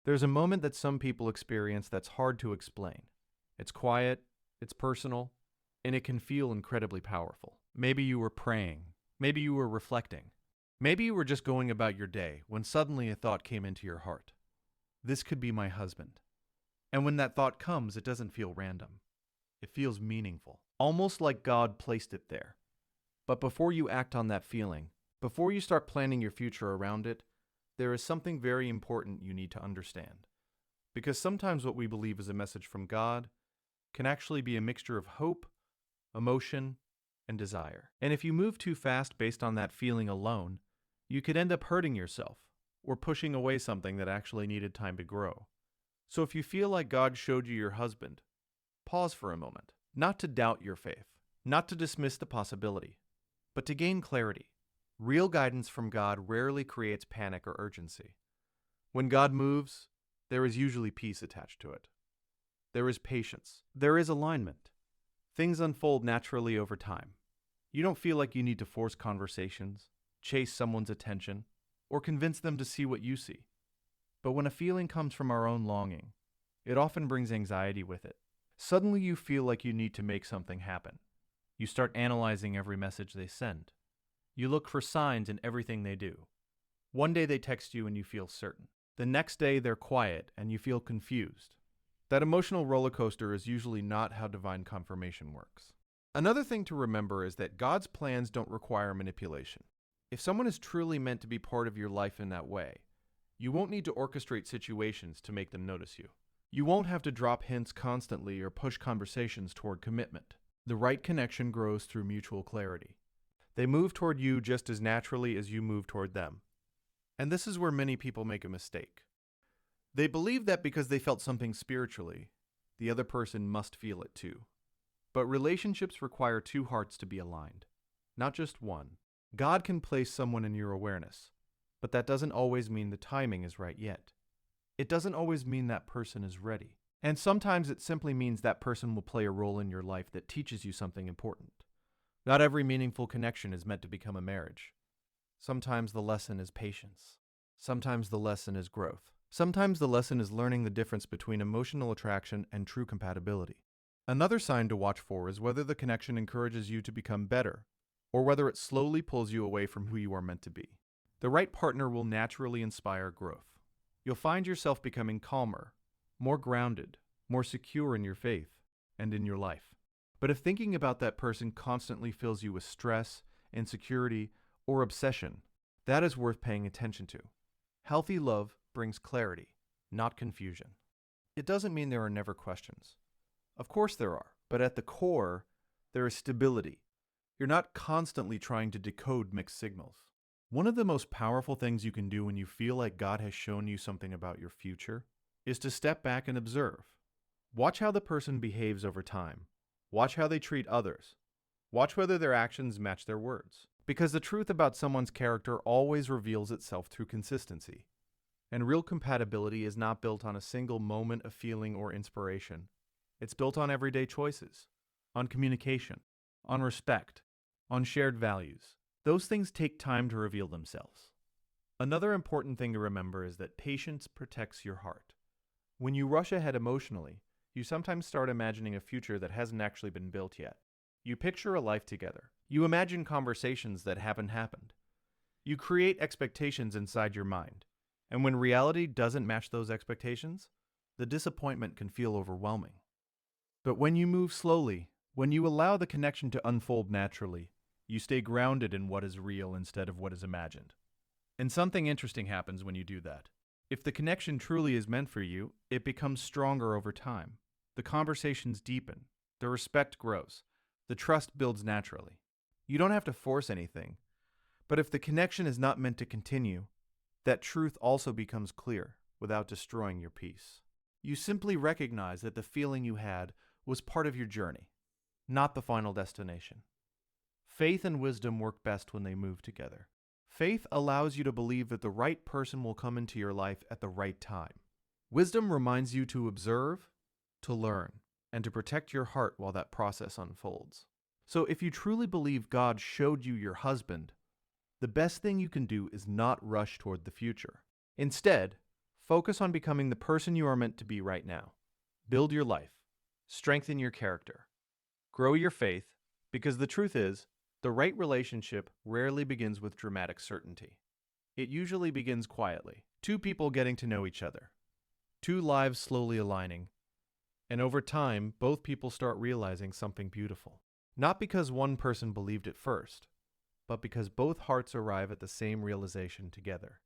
There's a moment that some people experience that's hard to explain. It's quiet, it's personal, and it can feel incredibly powerful. Maybe you were praying, maybe you were reflecting, maybe you were just going about your day when suddenly a thought came into your heart. This could be my husband. And when that thought comes, it doesn't feel random. It feels meaningful, almost like God placed it there. But before you act on that feeling, before you start planning your future around it, there is something very important you need to understand. Because sometimes what we believe is a message from God can actually be a mixture of hope, emotion, and desire. And if you move too fast based on that feeling alone, you could end up hurting yourself or pushing away something that actually needed time to grow. So if you feel like God showed you your husband, pause for a moment, not to doubt your faith, not to dismiss the possibility, but to gain clarity. Real guidance from God rarely creates panic or urgency. When God moves, there is usually peace attached to it. There is patience. There is alignment. Things unfold naturally over time. You don't feel like you need to force conversations, chase someone's attention, or convince them to see what you see. But when a feeling comes from our own longing, it often brings anxiety with it. Suddenly you feel like you need to make something happen. You start analyzing every message they send. You look for signs in everything they do. One day they text you and you feel certain. The next day they're quiet and you feel confused. That emotional roller coaster is usually not how divine confirmation works. Another thing to remember is that God's plans don't require manipulation. If someone is truly meant to be part of your life in that way, you won't need to orchestrate situations to make them notice you. You won't have to drop hints constantly or push conversations toward commitment. The right connection grows through mutual clarity. They move toward you just as naturally as you move toward them. And this is where many people make a mistake. They believe that because they felt something spiritually, the other person must feel it too. But relationships require two hearts to be aligned, not just one. God can place someone in your awareness, but that doesn't always mean the timing is right yet. It doesn't always mean that person is ready. And sometimes it simply means that person will play a role in your life that teaches you something important. Not every meaningful connection is meant to become a marriage. Sometimes the lesson is patience. Sometimes the lesson is growth. Sometimes the lesson is learning the difference between emotional attraction and true compatibility. Another sign to watch for is whether the connection encourages you to become better, or whether it slowly pulls you away from who you are meant to be. The right partner will naturally inspire growth. You'll find yourself becoming calmer, more grounded, more secure in your faith and in your life. But if thinking about that person constantly fills you with stress, insecurity, or obsession, that is worth paying attention to. Healthy love brings clarity, not confusion. It doesn't mean there are never questions. Of course there are, but at the core, there is stability. You're not constantly trying to decode mixed signals. One of the most powerful things you can do when you feel like God has shown you something about your future is to step back and observe. Watch how the person behaves over time. Watch how they treat others. Watch whether their actions match their words. Because the truth about someone's character always reveals itself through consistency. And real compatibility is not built on a single moment of feeling or inspiration. It's built on everyday choices, on communication, on respect, on shared values. Those things take time to reveal themselves. Another important thing to remember is that patience protects your heart. When you rush ahead emotionally, you sometimes start imagining a future that hasn't actually been built yet. You picture a life together. You imagine conversations that haven't happened. You create expectations inside your mind. And when reality doesn't match those expectations, the disappointment can feel overwhelming. But when you move slowly, when you allow the connection to unfold naturally, you stay grounded in what is real instead of what is imagined. And something interesting happens when you do that. If the connection truly is meant for you, it becomes stronger over time. The conversations deepen, the respect grows, the trust builds naturally. You don't have to force anything, but if the connection is not meant to continue, that truth also becomes clear without destroying your peace. You simply recognize that the feeling you had was part of your journey, not the final destination. Faith and wisdom work best when they move together. Faith allows you to believe that the right person will come into your life at the right time. Wisdom reminds you to observe, to learn, and to protect your heart while that process unfolds. So if you truly believe God showed you your husband, the best thing you can do is not rush toward the future. Instead, Focus on becoming the person you are meant to be right now. Build your life. Strengthen your character. Grow your faith, because the truth is, the right relationship rarely begins with dramatic certainty. It usually begins quietly. Two people getting to know each other. Two lives slowly aligning. And over time, both people start realizing something beautiful. Not because one person believed it first, but because both hearts arrive at the same realization together.